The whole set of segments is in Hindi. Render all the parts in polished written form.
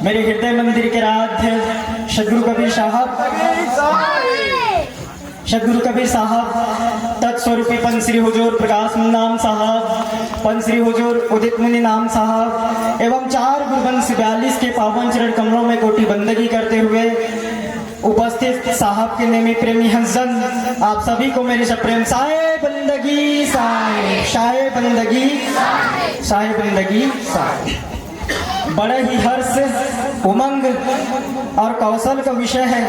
मेरे हृदय मंदिर के आराध्य सदगुरु कबीर साहब तत्स्वरूपी पंचश्री हुजूर प्रकाश नाम साहब, पंचश्री हुजूर उदित मुनि नाम साहब एवं 4 गुरुवंश 42 के पावन चरण कमलों में कोटि बंदगी करते हुए उपस्थित साहब के नेमी प्रेमी हंसजन, आप सभी को मेरे से प्रेम साए बंदगी साए, शाए बंदगी शाए बंदगी साए। बड़े ही हर्ष, उमंग और कौशल का विषय है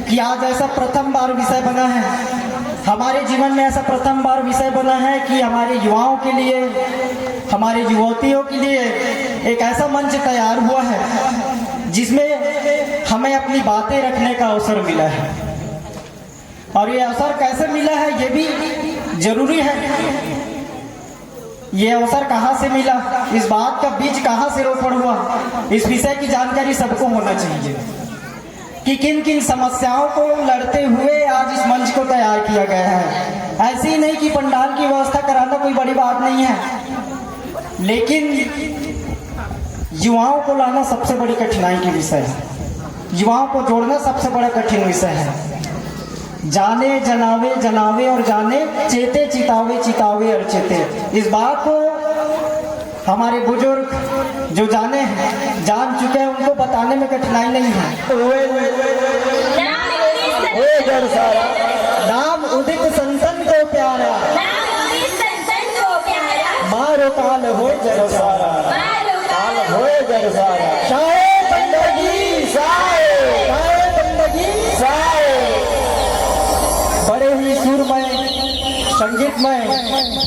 कि आज ऐसा प्रथम बार विषय बना है हमारे जीवन में, ऐसा प्रथम बार विषय बना है कि हमारे युवाओं के लिए, हमारे युवतियों के लिए एक ऐसा मंच तैयार हुआ है जिसमें हमें अपनी बातें रखने का अवसर मिला है। और ये अवसर कैसे मिला है ये भी जरूरी है। ये अवसर कहाँ से मिला, इस बात का बीज कहाँ से रोपण हुआ, इस विषय की जानकारी सबको होना चाहिए कि किन किन समस्याओं को लड़ते हुए आज इस मंच को तैयार किया गया है। ऐसे ही नहीं कि पंडाल की व्यवस्था कराना कोई बड़ी बात नहीं है, लेकिन युवाओं को लाना सबसे बड़ी कठिनाई की विषय है। युवाओं को जोड़ना सबसे बड़ा कठिन विषय है। जाने जनावे जनावे और जाने, चेते चितावे चितावे और चेते। इस बात को हमारे बुजुर्ग जो जाने हैं, जान चुके हैं, उनको बताने में कठिनाई नहीं है। नाम उदित संतन को प्यारा, मारो काल हो जर सारा, काल हो जर सारा। शाये बंदगी साए, शाये बंदगी साए। बड़े ही सुरमय, संगीतमय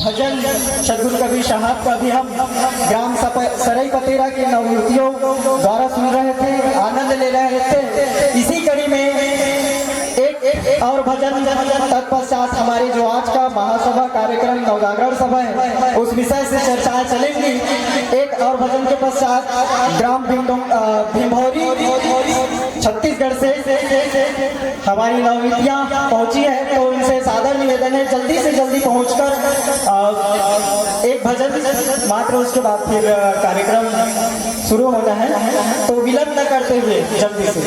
भजन सदगुरु कबीर साहब का भी हम ग्राम सरई पतेरा के नवयुवतियों द्वारा सुन रहे थे, आनंद ले रहे थे। इसी कड़ी में एक और भजन तत्पश्चात हमारे जो आज का महासभा कार्यक्रम नवजागरण सभा है उस विषय से चर्चाएं चलेंगी। एक और भजन के पश्चात ग्राम भीमभौरी छत्तीसगढ़ से हमारी नवयुवतियां पहुंची है, तो उनसे सादर निवेदन है जल्दी से जल्दी पहुंचकर एक भजन मात्र, उसके बाद फिर कार्यक्रम शुरू होना है, तो विलंब न करते हुए जल्दी से।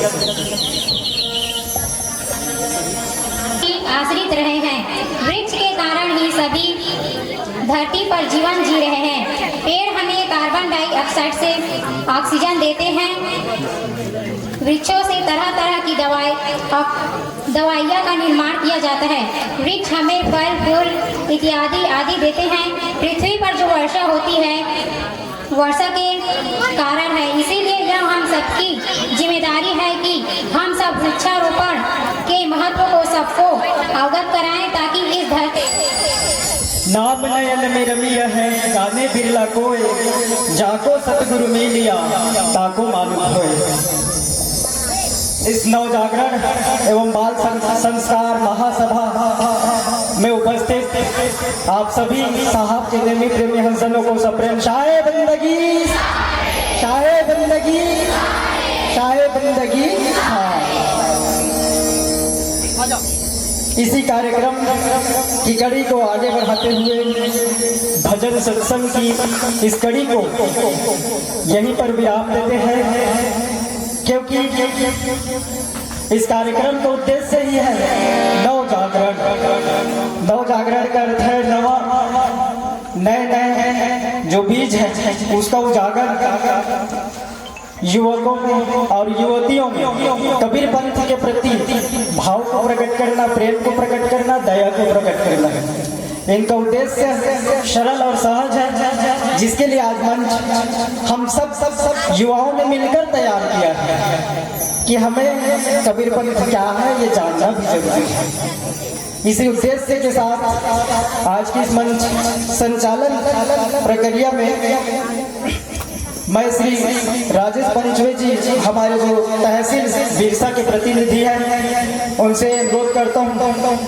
आश्रित रहे हैं, वृक्ष के कारण ही सभी धरती पर जीवन जी रहे हैं। पेड़ हमें कार्बन डाइऑक्साइड से ऑक्सीजन देते हैं। वृक्षों से तरह तरह की दवाइयाँ का निर्माण किया जाता है। वृक्ष हमें फल फूल इत्यादि आदि देते हैं। पृथ्वी पर जो वर्षा होती है वर्षा के कारण है, इसीलिए यह हम सबकी जिम्मेदारी है कि हम सब वृक्षारोपण के महत्व को सबको अवगत कराएं, ताकि इस धरती नाम नयन में रमिय है गाने बिरला कोय, जाको सतगुरु मिलिया ताको मालूम होए। इस नवजागरण एवं बाल संस्कार महासभा में उपस्थित आप सभी साहब के नेमी प्रेमी हंसजनों को सप्रेम शाये बंदगी, शाये बंदगी, शाये बंदगी। इसी कार्यक्रम की कड़ी को आगे बढ़ाते हुए भजन सत्संग की इस कड़ी को यहीं पर विराम देते हैं, क्योंकि इस कार्यक्रम का उद्देश्य ही है नवजागरण। नवजागरण का अर्थ है नवा, नए नए जो बीज है उसका उजागर युवकों में और युवतियों में कबीर पंथ के प्रति भाव को प्रकट करना, प्रेम को प्रकट करना, दया को प्रकट करना है। इनका उद्देश्य सरल और सहज है, जिसके लिए आज मंच हम सब युवाओं ने मिलकर तैयार किया है कि हमें कबीर पंथ क्या है ये जानना भी जरूरी है। इसी उद्देश्य के साथ आज की इस मंच संचालन प्रक्रिया में मैं श्री राजेश पंचवे जी, हमारे जो तहसील बिरसा के प्रतिनिधि हैं, उनसे अनुरोध करता हूँ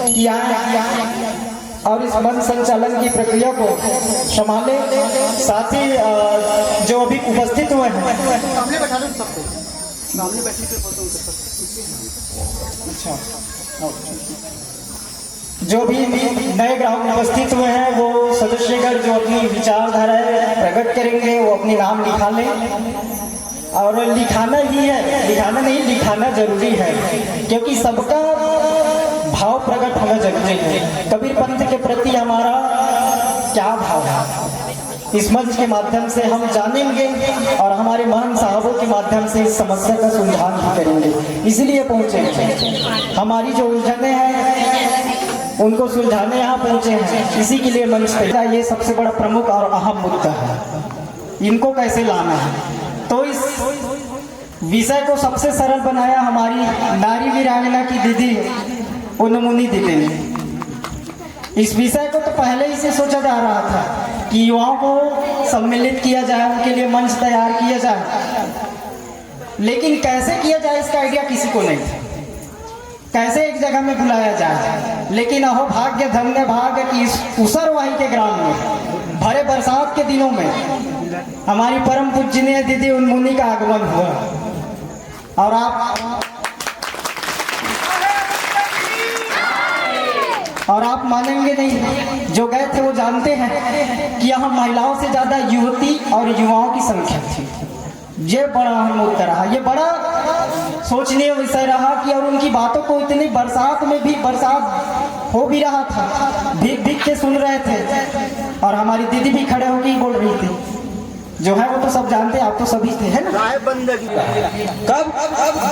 कि आए और इस मंच संचालन की प्रक्रिया को संभाले। साथ ही जो अभी उपस्थित हुए हैं, सामने बैठा दो सबको, सामने बैठने के अच्छा, जो भी नए ग्राहक उपस्थित हुए हैं वो सदस्यगण जो अपनी विचारधाराएं प्रकट करेंगे वो अपनी नाम लिखा लें। और लिखाना ही है, लिखाना नहीं लिखाना जरूरी है, क्योंकि सबका भाव प्रकट होना जरूरी है। कबीर पंथ के प्रति हमारा क्या भाव है, इस मंच के माध्यम से हम जानेंगे और हमारे महान साहबों के माध्यम से इस समस्या का सुलझान भी करेंगे। इसलिए पहुंचे, हमारी जो उलझने हैं उनको सुलझाने यहाँ पहुंचे हैं। इसी के लिए मंच पे ये सबसे बड़ा प्रमुख और अहम मुद्दा है, इनको कैसे लाना है। तो इस विषय को सबसे सरल बनाया हमारी नारी वीरांगना की दीदी उन्मुनी दीदी ने। इस विषय को तो पहले ही से सोचा जा रहा था कि युवाओं को सम्मिलित किया जाए, उनके लिए मंच तैयार किया जाए, लेकिन कैसे किया जाए इसका आइडिया किसी को नहीं था, कैसे एक जगह में बुलाया जाए। लेकिन अहो भाग्य धन्य भाग्य कि इस उसरवाही के ग्राम में भरे बरसात के दिनों में हमारी परम पूजनीय दीदी उन्मुनी का आगमन हुआ। और आप मानेंगे नहीं, जो गए थे वो जानते हैं कि यहाँ महिलाओं से ज्यादा युवती और युवाओं की संख्या थी। ये बड़ा अहम मुद्दा रहा, ये बड़ा सोचनीय विषय रहा कि और उनकी बातों को इतनी बरसात में भी, बरसात हो भी रहा था, भीग भीग के सुन रहे थे और हमारी दीदी भी खड़े होकर बोल रही थी। जो है वो तो सब जानते हैं, आप तो सभी थे, है ना। कब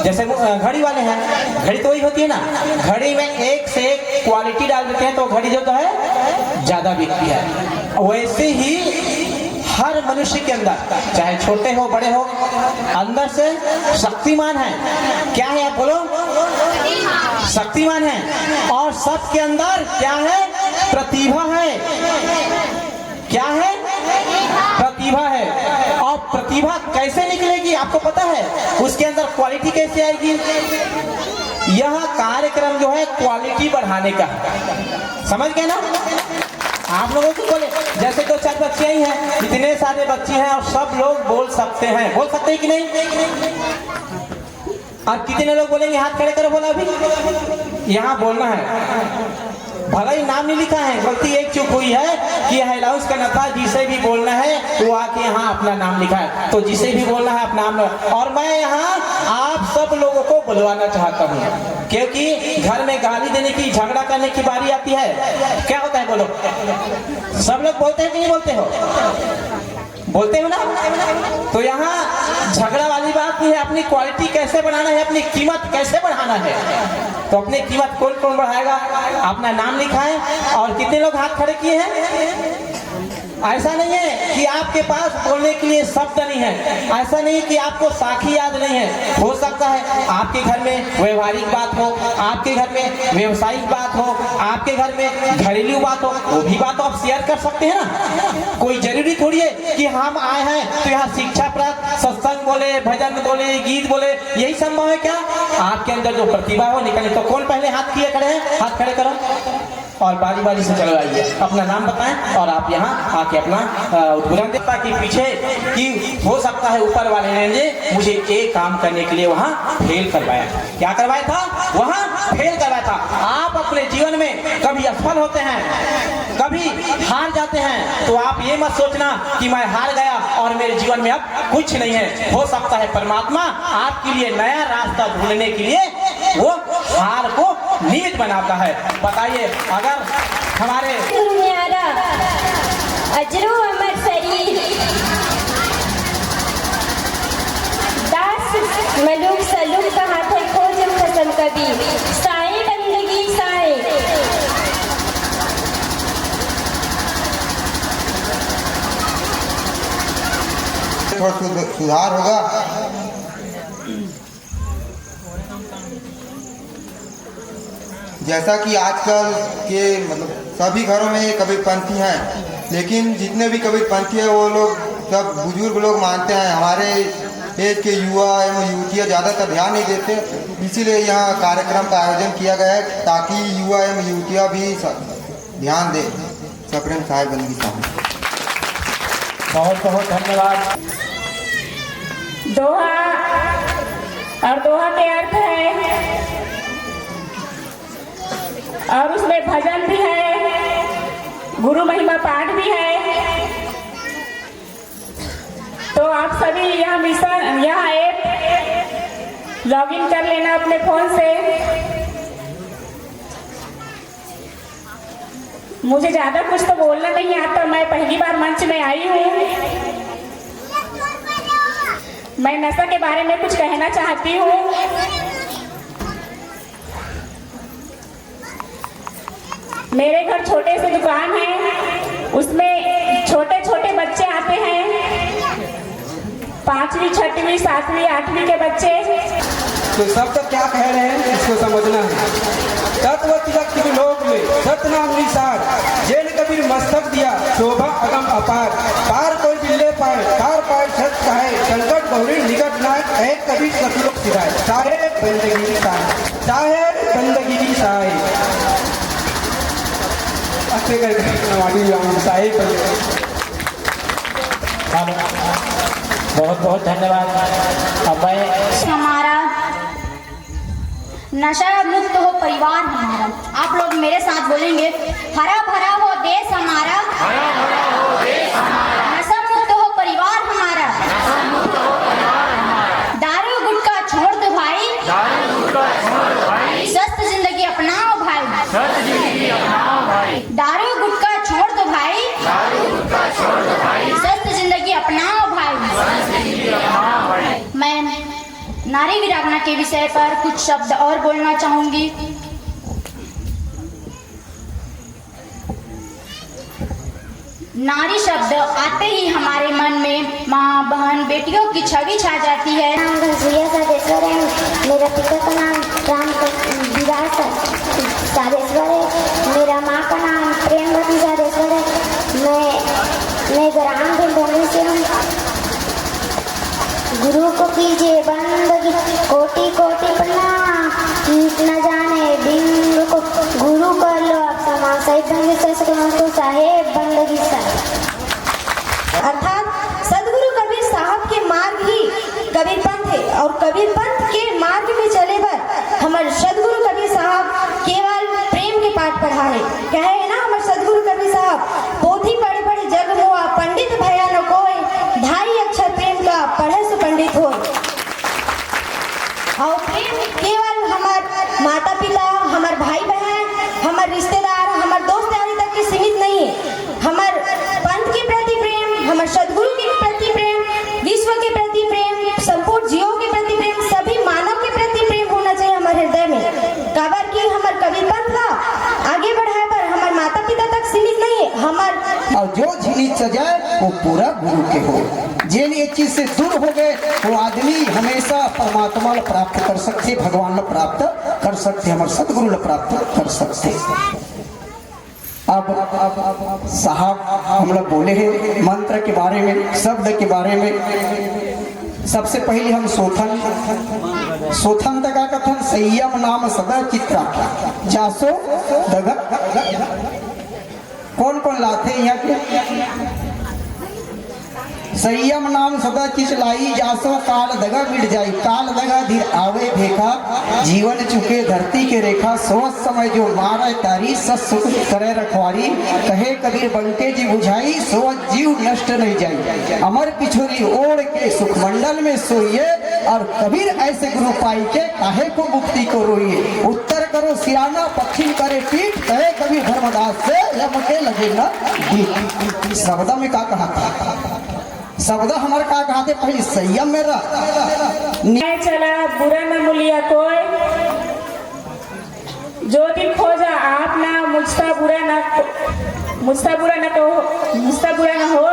जैसे घड़ी वाले हैं, घड़ी तो वही होती है ना, घड़ी में एक से एक क्वालिटी डाल देते हैं तो घड़ी जो तो है ज्यादा बिकती है। वैसे ही हर मनुष्य के अंदर, चाहे छोटे हो बड़े हो, अंदर से शक्तिमान है। क्या है आप बोलो? शक्तिमान है। और सबके अंदर क्या है? प्रतिभा है। क्या है? प्रतिभा है। और प्रतिभा कैसे निकलेगी आपको पता है? उसके अंदर क्वालिटी कैसे आएगी? यह कार्यक्रम जो है क्वालिटी बढ़ाने का, समझ गए ना। आप लोगों को बोले जैसे 2-4 बच्चे ही हैं, इतने सारे बच्चे हैं और सब लोग बोल सकते हैं, बोल सकते हैं कि नहीं? और कितने लोग बोलेंगे हाथ खड़े करो, बोला अभी यहाँ बोलना है। भला ही नाम नहीं लिखा है, गलती एक चूक हुई है कि अलाउंस करना था, जिसे भी बोलना है वो आके यहाँ अपना नाम लिखा है, तो जिसे भी बोलना है अपना नाम। और मैं यहाँ आप सब लोगों को बुलवाना चाहता हूँ, क्योंकि घर में गाली देने की, झगड़ा करने की बारी आती है। क्या होता है बोलो? सब लोग बोलते हैं कि नहीं बोलते हो? बोलते हो ना। तो यहाँ झगड़ा वाली बात नहीं है, अपनी क्वालिटी कैसे बढ़ाना है, अपनी कीमत कैसे बढ़ाना है। तो अपनी कीमत कौन कौन बढ़ाएगा? अपना नाम लिखा है। और कितने लोग हाथ खड़े किए हैं? ऐसा नहीं है कि आपके पास बोलने के लिए शब्द नहीं है, ऐसा नहीं कि आपको साखी याद नहीं है। हो सकता है आपके घर में व्यवहारिक बात हो, आपके घर में व्यवसायिक बात हो, आपके घर में घरेलू बात हो, वो भी बात आप शेयर कर सकते हैं ना। कोई जरूरी थोड़ी है कि हम आए हैं तो यहाँ शिक्षा प्राप्त, सत्संग बोले, भजन बोले, गीत बोले, यही संभव है क्या? आपके अंदर जो प्रतिभा हो निकले। तो कौन पहले हाथ किए खड़े हैं? हाथ खड़े करो और बारी बारी से चलो आइए, अपना नाम बताएं और आप यहाँ आके अपना उद्बोधन देता कि पीछे कि हो सकता है ऊपर वाले ने मुझे एक काम करने के लिए वहाँ फेल करवाया। क्या करवाया था? वहाँ फेल करवाया था। आप अपने जीवन में कभी असफल होते हैं, कभी हार जाते हैं, तो आप ये मत सोचना कि मैं हार गया और मेरे जीवन में अब कुछ नहीं है। हो सकता है परमात्मा आपके लिए नया रास्ता ढूंढने के लिए वो हार को निमित्त बनाता है। बताइए, अगर हमारे अजरो अमर शरीर दास मलूक सलूक कहा था खोजम कसम कभी साए बंदगी साए। थोड़ा सुधार होगा। जैसा कि आजकल के मतलब सभी घरों में कबीरपंथी हैं, लेकिन जितने भी कबीरपंथी हैं वो लोग सब बुजुर्ग लोग मानते हैं। हमारे एज के युवा एवं युवतियाँ ज़्यादातर ध्यान नहीं देते, इसीलिए यहाँ कार्यक्रम का आयोजन किया गया है ताकि युवा एवं युवतियाँ भी ध्यान दें। सप्रेम साहेब बंदगी साहब, बहुत बहुत धन्यवाद। दोहा और दोहा के अर्थ है और उसमें भजन भी है, गुरु महिमा पाठ भी है। तो आप सभी यह ऐप लॉगिन कर लेना अपने फ़ोन से। मुझे ज़्यादा कुछ तो बोलना नहीं आता, मैं पहली बार मंच में आई हूँ। मैं नशा के बारे में कुछ कहना चाहती हूँ। मेरे घर छोटे से दुकान है, उसमें छोटे छोटे बच्चे आते हैं, 5वीं 6वीं 7वीं 8वीं के बच्चे। तो सब तक क्या कह रहे हैं इसको समझना है। तत्व तिलक की लोक में सतनाम निसार, जेल कबीर मस्तक दिया शोभा अगम अपार, पार कोई बिल्ले पाए तार पाए छत कहे, संकट बहुरी निकट नाय है कबीर सतलोक सिराय, चाहे बंदगी साहे, चाहे बंदगी साहे। अच्छे करके नवाडी साहे बहुत बहुत धन्यवाद। अब मैं हमारा नशा मुक्त हो परिवार हमारा। आप लोग मेरे साथ बोलेंगे, हरा भरा हो देश हमारा, नशा मुक्त हो परिवार हमारा, दारू गुटखा छोड़ दो भाई, स्वस्थ जिंदगी अपनाओ भाई, दारू गुटखा छोड़ दो भाई, स्वस्थ जिंदगी अपनाओ भाई। मैं नारी वीरांगना के विषय पर कुछ शब्द और बोलना चाहूंगी। नारी शब्द आते ही हमारे मन में माँ, बहन, बेटियों की छवि छा जाती है। साधेश्वर है। मेरा पिता का नाम राम विराट साधेश्वर है। मेरा माँ का नाम प्रेमवती साधेश्वर है। मैं ग्राम भिंडोनी से हूँ। गुरु को कीजिए बंदगी, कोटि कोटि प्रणाम, न जाने बिंदु को गुरु कर लो आप समान, सही साहेब बंदगी साहेब। अर्थात सदगुरु कबीर साहब के मार्ग ही कबीर पंथ है और कबीर पंथ के मार्ग में चले पर हमारे सदगुरु कबीर साहब केवल प्रेम के पाठ पढ़ा है। कहे ना हमारे सदगुरु कबीर साहब, पोथी पढ़े पढ़े जग हुआ पंडित भया न कोई, 2.5 अक्षर प्रेम का पढ़े सो पंडित हो। और प्रेम केवल हमार माता पिता, हमार भाई बहन, हमार रिश्तेदार, हमार दोस्त यारी तक के सीमित नहीं है। हमार पंथ के प्रति प्रेम, हमार सदगुरु के प्रति प्रेम, विश्व के प्रति प्रेम, संपूर्ण जीवों के प्रति प्रेम, सभी मानव के प्रति प्रेम होना चाहिए हमारे हृदय में। काबर की हमार कबीर पंथ का आगे बढ़ाए पर हमार माता पिता तक सीमित नहीं है। हमार और जो चीज सजाए वो पूरा गुरु के हो। जिन एक चीज से दूर हो गए वो आदमी हमेशा परमात्मा को प्राप्त कर सकते, भगवान को प्राप्त कर सकते, हमारे सदगुरु को प्राप्त कर सकते। अब साहब हम लोग बोले हैं मंत्र के बारे में, शब्द के बारे में। सबसे पहले हम सोथन दगा कथन संयम नाम सदा चित्रा जासो दगा कौन कौन लाते यहाँ के संयम नाम सदा चित लाई, जासो काल दगा मिट जाई, काल दगा धीर आवे भेखा, जीवन चुके धरती के रेखा, सोच समय जो मारे तारी, सस सुख करे रखवारी, कहे कबीर बंके जी बुझाई, सोच जीव नष्ट नहीं जाई, अमर पिछोरी ओढ़ के सुख मंडल में सोइए, और कबीर ऐसे गुरु पाई के काहे को मुक्ति को रोइए, उत्तर करो सिराना पश्चिम करे पीठ, कहे कबीर धर्मदास से यमके लगे न गीत। शब्द में क्या कहा था? शब्द हमारे का कहते पहले संयम में मैं चला बुरा न मुलिया कोई, जो दिन खोजा आप ना मुझसा बुरा न हो,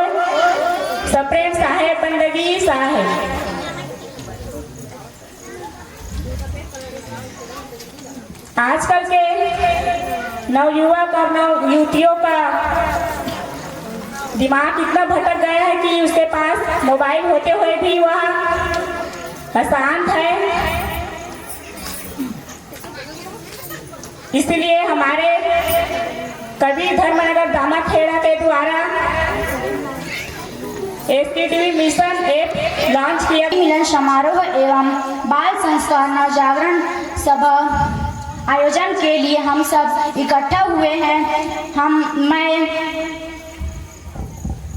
सप्रेम साहेब बंदगी साहेब। आजकल के नवयुवक और नव युवतियों का दिमाग इतना भटक गया है कि उसके पास मोबाइल होते हुए भी वह अशांत है। इसलिए हमारे कबीर धर्मनगर दामाखेड़ा के द्वारा एसटीवी मिशन ऐप लॉन्च किया। मिलन समारोह एवं बाल संस्कार नवजागरण सभा आयोजन के लिए हम सब इकट्ठा हुए हैं।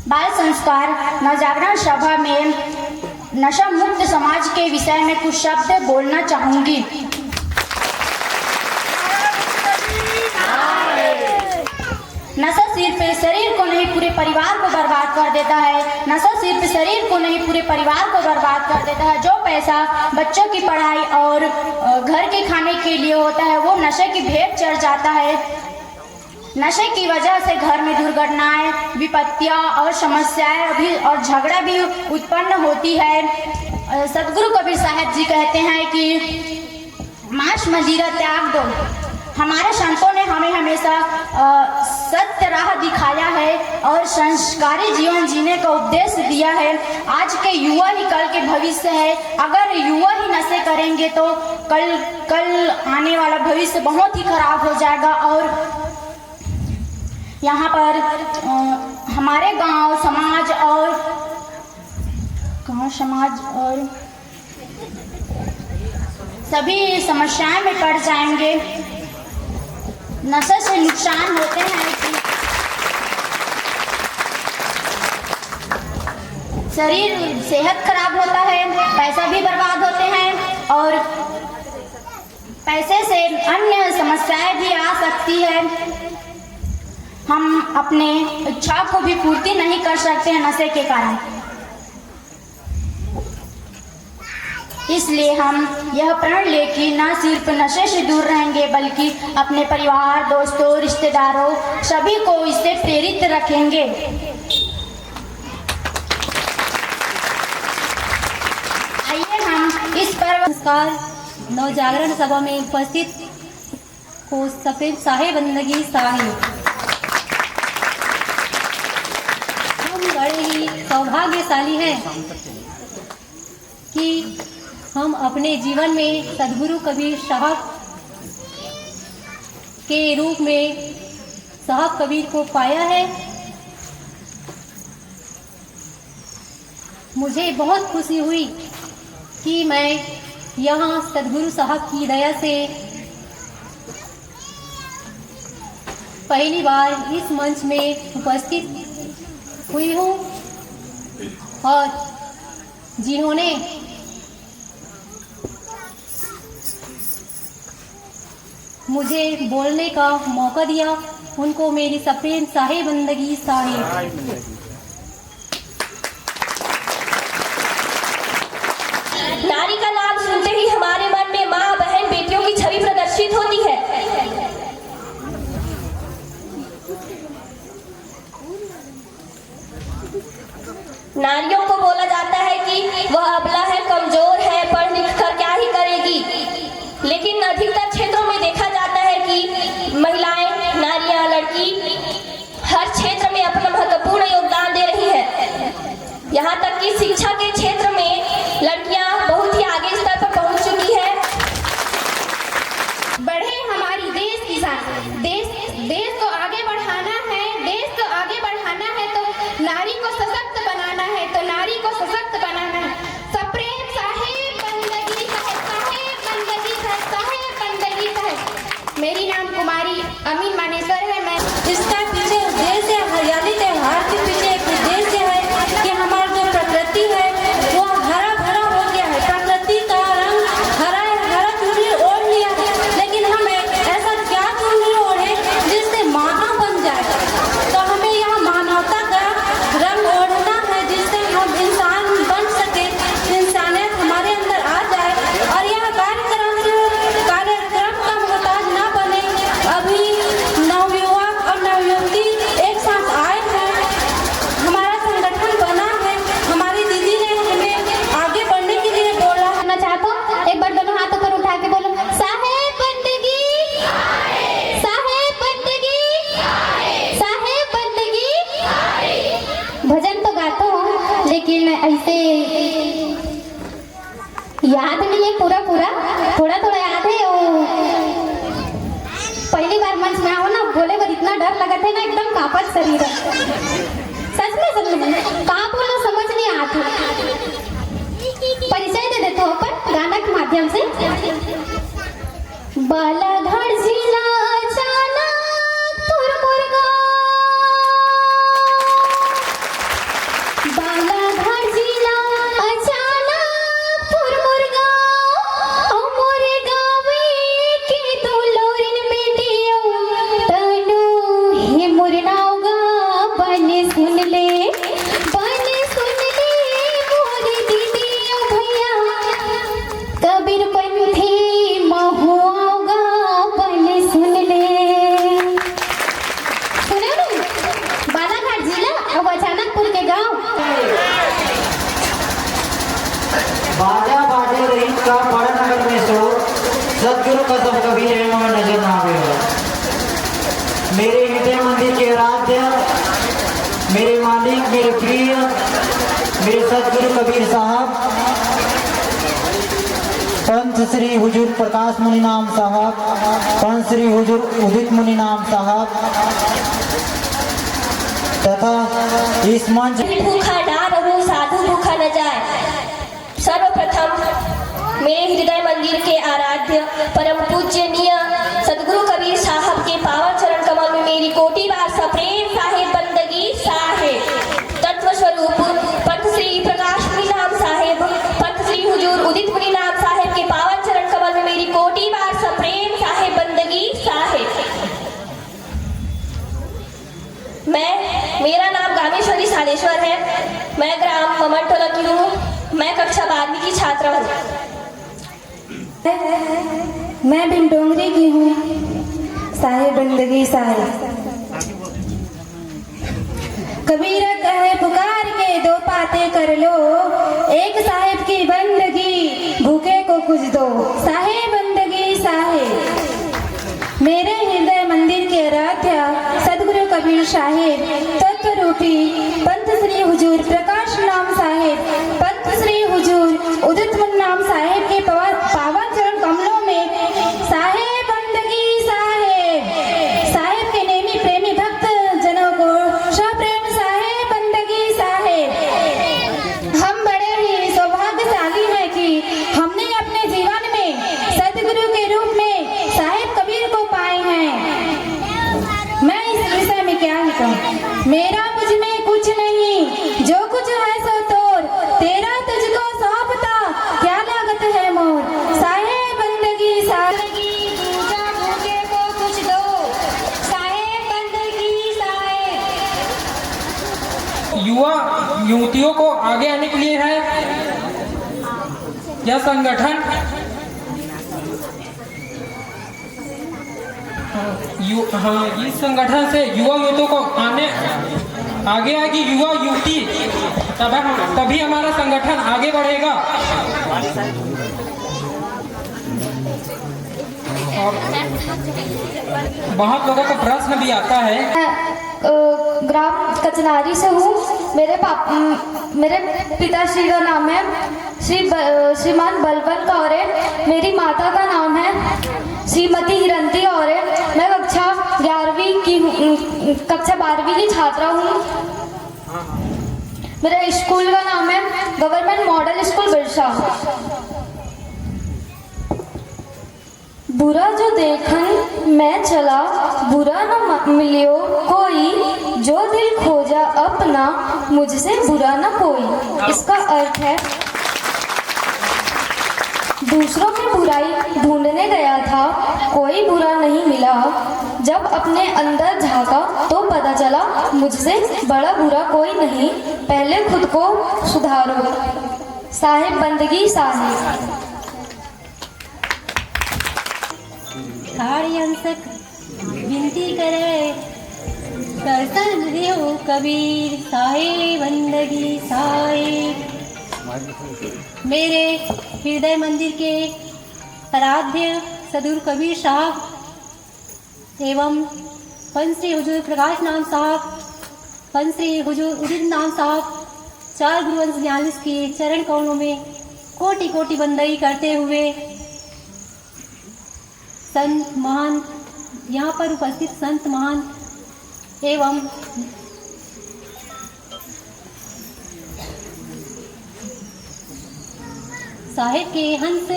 बाल संस्कार नवजागरण सभा में नशा मुक्त समाज के विषय में कुछ शब्द बोलना चाहूंगी। नशा सिर्फ शरीर को नहीं पूरे परिवार को बर्बाद कर देता है। नशा सिर्फ शरीर को नहीं पूरे परिवार को बर्बाद कर देता है। जो पैसा बच्चों की पढ़ाई और घर के खाने के लिए होता है वो नशे की भेंट चढ़ जाता है। नशे की वजह से घर में दुर्घटनाएं, विपत्तियां और समस्याएं भी और झगड़ा भी उत्पन्न होती है। सदगुरु कबीर साहब जी कहते हैं कि मांस मदिरा त्याग दो। हमारे संतों ने हमें हमेशा सत्य राह दिखाया है और संस्कारी जीवन जीने का उपदेश दिया है। आज के युवा ही कल के भविष्य है। अगर युवा ही नशे करेंगे तो कल आने वाला भविष्य बहुत ही खराब हो जाएगा। और यहाँ पर हमारे गांव समाज और सभी समस्याएं में पड़ जाएंगे। नशे से नुकसान होते हैं कि शरीर सेहत खराब होता है, पैसा भी बर्बाद होते हैं और पैसे से अन्य समस्याएं भी आ सकती है। हम अपने इच्छा को भी पूर्ति नहीं कर सकते हैं नशे के कारण। इसलिए हम यह प्रण ले कि न सिर्फ नशे से दूर रहेंगे बल्कि अपने परिवार, दोस्तों, रिश्तेदारों सभी को इससे प्रेरित रखेंगे। आइए हम इस पर्व संस्कार नवजागरण सभा में उपस्थित को सफेद साहे बंदगी साहे। हम बड़े ही सौभाग्यशाली हैं कि हम अपने जीवन में सदगुरु कबीर साहब के रूप में साहब कबीर को पाया है। मुझे बहुत खुशी हुई कि मैं यहाँ सदगुरु साहब की दया से पहली बार इस मंच में उपस्थित हुई हूँ और जिन्होंने मुझे बोलने का मौका दिया उनको मेरी सफेद साहे बंदगी साहे। नारी का नाम सुनते ही हमारे मन में माँ, बहन, बेटियों की छवि प्रदर्शित होती है। नारियों को बोला जाता है कि वह अबला है, कमजोर है, पढ़ लिख कर क्या ही करेगी। लेकिन अधिकतर क्षेत्रों में देखा जाता है कि महिलाएं, नारियां, लड़की हर क्षेत्र में अपना महत्वपूर्ण योगदान दे रही है। यहाँ तक कि शिक्षा के क्षेत्र में लड़कियां बहुत ही आगे स्तर पर पहुंच चुकी है। बढ़े हमारी देश की शान। देश को आगे बढ़ाना है। देश को आगे बढ़ाना है तो नारी को सशक्त बनाना है। तो नारी को सशक्त बनाना है। सप्रेम साहेब बंदगी साहेब, साहेब बंदगी साहेब, साहेब बंदगी साहेब। मेरी नाम कुमारी अमीन मानेसर है। मैं इसका पीछे उद्देश्य हरियाली त्योहार के पीछे एक उद्देश्य है कि हमारा जो प्रकृति है वो हरा भरा हो गया है। प्रकृति का रंग हरा हरा चुनरी ओढ़ लिया है, लेकिन हमें ऐसा क्या चुनरी ओढ़े जिससे मानव बन जाए। तो हमें यह मानवता का रंग ओढ़ना है जिससे हम इंसान बन सके, इंसानियत हमारे अंदर आ जाए और यह कार्यक्रम का मोहताज न बने। अभी नवयुवक और नवयुवती एक साथ आए हैं, हमारा संगठन बना है, हमारी दीदी ने हमें आगे बढ़ने के लिए बोला। करना चाहता हूँ, एक बार दोनों हाथ ऊपर उठा के बोलो, साहेब बंदगी, साहेब बंदगी, साहेब बंदगी। भजन तो गाता हूँ लेकिन ऐसे याद नहीं है पूरा, थोड़ा थोड़ा याद है। पहली बार मंच में आओ ना, बोले पर इतना डर लगा था ना, एकदम कांपत शरीर है। सच में कहाँ बोलो समझ नहीं आती। परिचय दे देते हो अपन गाना के माध्यम से। बालाघाट जिला चाणक्यपुर मुरगा, बाजा बाजे रही का बड़ा नगर में सो सदगुरु कसम कभी है मगर नजर ना आवे हो। मेरे हृदय मंदिर के आराध्य, मेरे मालिक, मेरे प्रिय, मेरे सदगुरु कबीर साहब, पंथ श्री हुजूर प्रकाश मुनि नाम साहब, पंथ श्री हुजूर उदित मुनि नाम साहब तथा इस मंच भूखा ना रहूं साधु भूखा न जाए। सर्वप्रथम मेरे हृदय मंदिर के आराध्य परम पूजनीय सदगुरु कबीर साहब के पावन चरण कमल में मेरी कोटि बार सप्रेम साहेब बंदगी साहेब। तत्व स्वरूप पंथ श्री प्रकाश मुनि नाम साहेब, पंथ श्री हुजूर उदित मुनि नाम साहेब के पावन चरण कमल में मेरी कोटि बार सप्रेम साहेब बंदगी साहेब। मेरा नाम गामेश्वरी सालेश्वर है। मैं ग्राम ममनटोला की हूँ। मैं कक्षा 12वीं की छात्रा हूँ। मैं बिन डोंगरी की हूँ। साहेब बंदगी साहेब। कबीरा कहे पुकार के दो पाते कर लो, एक साहेब की बंदगी भूखे को कुछ दो। साहेब बंदगी साहेब। मेरे हृदय मंदिर के आराध्य सदगुरु कबीर साहेब तत्व रूपी पंथ श्री हुजूर प्रकाश नाम साहेब, पंथ श्री हुजूर उदित मुनि नाम साहेब के पावन चरण कमलों में साहेब बंदगी साहेब। साहेब के नेमी प्रेमी भक्त जनों को सप्रेम साहेब बंदगी साहेब। हम बड़े ही सौभाग्यशाली हैं कि हमने अपने जीवन में सदगुरु के रूप में साहेब कबीर को पाए हैं। मैं इस विषय में क्या ही कहूँ, मेरा मुझ में कुछ नहीं, जो कुछ है सो तोर, तेरा तुझको सौंपता क्या लागत है मोर। साहेब बंदगी साहेब। दूजा भूखे को कुछ दो। साहेब बंदगी साहेब। युवा युवतियों को आगे आने के लिए है यह संगठन। इस संगठन से युवा युवतियों को आगे आएगी युवा युवती, तभी हमारा संगठन आगे बढ़ेगा। और बहुत लोगों को प्रश्न भी आता है। ग्राम कचनारी से हूँ। मेरे पिताश्री का नाम है श्रीमान बलवन कौरे। मेरी माता का नाम है श्रीमती हिरंती कौरे। मैं कक्षा 12वीं की छात्रा हूँ। मेरे स्कूल का नाम है गवर्नमेंट मॉडल स्कूल बिरसा। बुरा जो देखन मैं चला, बुरा न मिलियो कोई, जो दिल खोजा अपना, मुझसे बुरा न कोई। इसका अर्थ है दूसरों में बुराई ढूंढने गया था, कोई बुरा नहीं मिला। जब अपने अंदर झांका तो पता चला मुझसे बड़ा बुरा कोई नहीं, पहले खुद को सुधारो। साहेब बंदगी साहेब। थाड़ी अंशक विनती करे, दर्शन देओ कबीर साहेब बंदगी साहेब। मेरे हृदय मंदिर के आराध्य सदगुरु कबीर साहब एवं पंथ श्री हुजूर प्रकाश नाम साहब, पंथ श्री हुजूर उदित नाम साहब, 4 गुरुवंश 42 के चरण कमलों में कोटि कोटि बंदगी करते हुए संत महान, यहाँ पर उपस्थित संत महान एवं साहेब के हंस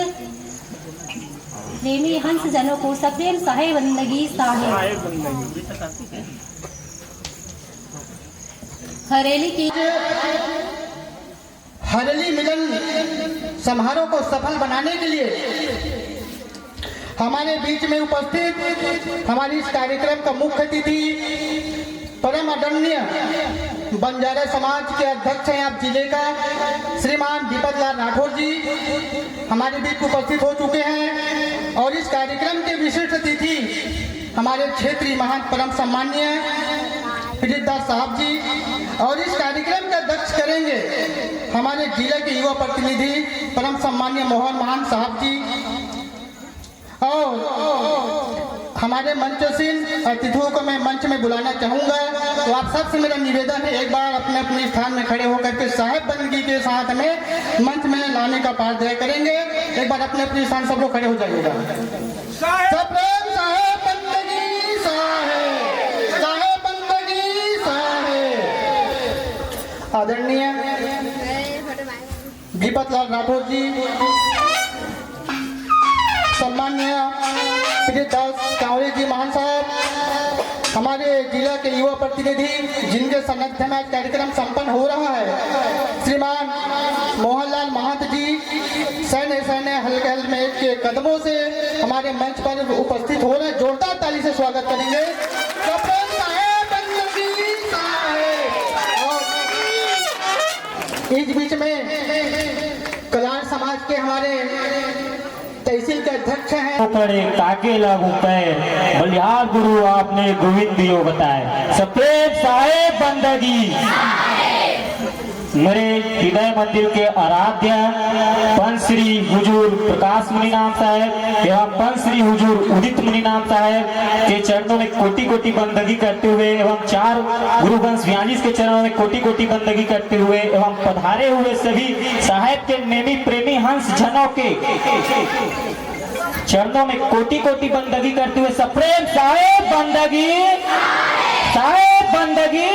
प्रेमी हंस जनों को सप्रेम साहेब बंदगी साहेब। हरेली मिलन समारोह को सफल बनाने के लिए हमारे बीच में उपस्थित हमारी इस कार्यक्रम का मुख्य अतिथि परम आदरणीय बंजारा समाज के अध्यक्ष हैं आप जिले का श्रीमान दीपक लाल राठौर जी हमारे बीच उपस्थित हो चुके हैं। और इस कार्यक्रम के विशिष्ट अतिथि हमारे क्षेत्रीय महान परम सम्मानीय दास साहब जी, और इस कार्यक्रम का अध्यक्ष करेंगे हमारे जिले के युवा प्रतिनिधि परम सम्मान्य मोहन महान साहब जी और हमारे मंचशील अतिथियों को मैं मंच में बुलाना चाहूंगा। तो आप सबसे मेरा निवेदन है, एक बार अपने अपने स्थान में खड़े होकर के साहेब बंदगी के साथ में मंच में लाने का पाठ करेंगे। एक बार अपने अपने स्थान सब लोग खड़े हो जाइएगा। साहेब बंदगी साहेब बंदगी साहेब। आदरणीय दीपक लाल राठौर जी, सम्मान्य प्रियदास कांवरे जी महान साहब, हमारे जिला के युवा प्रतिनिधि जिनके सानिध्य में आज कार्यक्रम संपन्न हो रहा है, श्रीमान मोहनलाल महंत जी सैन्य हल्के हेलमेट के कदमों से हमारे मंच पर उपस्थित हो रहे हैं। जोरदार ताली से स्वागत करेंगे। इस बीच में कलार समाज के हमारे तहसील के अध्यक्ष हैं। करे ताके लागू पैर बलिहार गुरु आपने गोविंद दियो बताए। सफेद साहेब बंदगी। मेरे हृदय मंदिर के आराध्य पंच श्री हुजूर प्रकाश मुनि नाम साहब एवं पंच श्री हुजूर उदित मुनि नाम साहब के चरणों में कोटि कोटि बंदगी करते हुए एवं चार गुरुवंश व्याजिस के चरणों में कोटि कोटि बंदगी करते हुए एवं पधारे हुए सभी साहेब के नेमी प्रेमी हंस जनों के चरणों में कोटि कोटि बंदगी करते हुए सप्रेम साहेब बंदगी साहेब बंदगी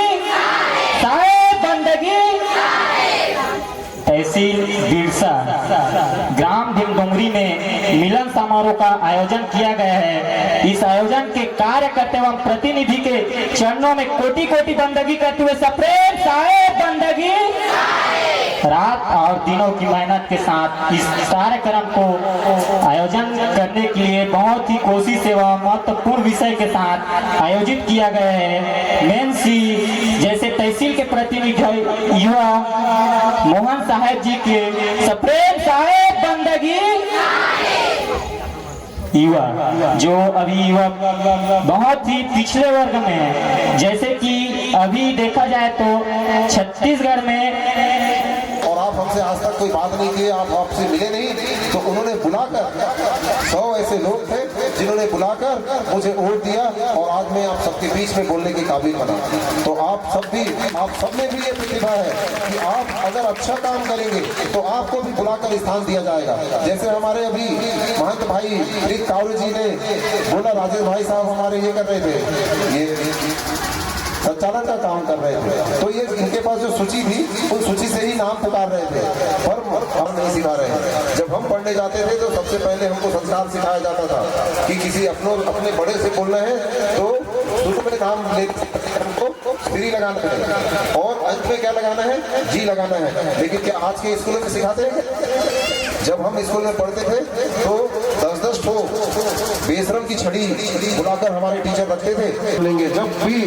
साहेब बंदगी। तहसील बिरसा ग्राम भीमडोंगरी में मिलन समारोह का आयोजन किया गया है। इस आयोजन के कार्यकर्ता एवं प्रतिनिधि के चरणों में कोटि कोटि बंदगी करते हुए सप्रेम साहेब बंदगी। रात और दिनों की मेहनत के साथ इस कार्यक्रम को आयोजन करने के लिए बहुत ही कोशिश एवं महत्वपूर्ण विषय के साथ आयोजित किया गया है। मेन सी जैसे तहसील के प्रतिनिधि युवा मोहन साहेब जी के सप्रेम साहेब बंदगी युवा जो अभी युवा बहुत ही पिछले वर्ग में है। जैसे कि अभी देखा जाए तो छत्तीसगढ़ में और आप हमसे आज तक कोई बात नहीं की, आप आपसे मिले नहीं, तो उन्होंने बुलाकर 100 ऐसे लोग थे जिन्होंने बुलाकर मुझे वोट दिया और आज मैं आप सबके बीच में बोलने के काबिल बना। तो आप सब में भी ये प्रतिभा है कि आप अगर अच्छा काम करेंगे तो आपको भी बुलाकर स्थान दिया जाएगा। जैसे हमारे अभी महंत भाई प्रीत कांवरे जी ने बोला, राजेश भाई साहब हमारे ये कर रहे थे, ये संचालन का काम कर रहे थे, तो ये इनके पास जो सूची थी उन सूची से ही नाम पुकार रहे थे, पर हम नहीं सिखा रहे हैं। जब हम पढ़ने जाते थे तो सबसे पहले हमको संस्कार सिखाया जाता था कि किसी अपने बड़े से बोलना है तो शुरू में नाम हमको श्री लगाना है और अंत में क्या लगाना है, जी लगाना है। लेकिन क्या आज के स्कूलों में सिखाते हैं? जब हम स्कूल में पढ़ते थे तो 10-10 ठो बेशरम की छड़ी बुलाकर हमारे टीचर रखते थे। लेंगे जब भी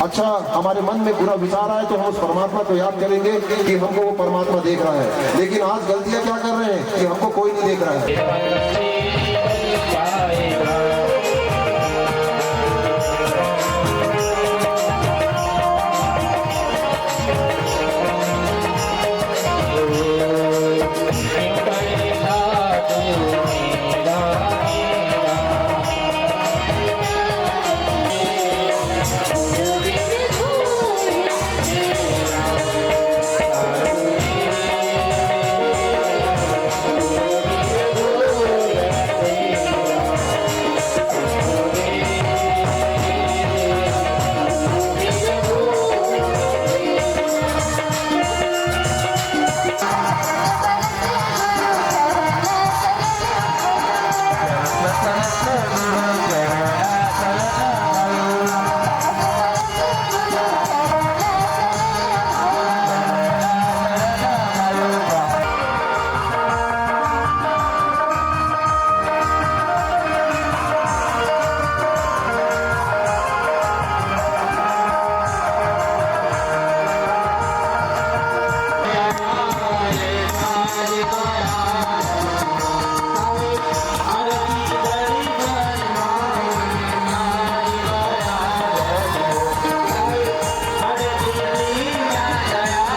अच्छा हमारे मन में बुरा विचार आए तो हम उस परमात्मा को याद करेंगे कि हमको वो परमात्मा देख रहा है। लेकिन आज गलतियां क्या कर रहे हैं कि हमको कोई नहीं देख रहा है।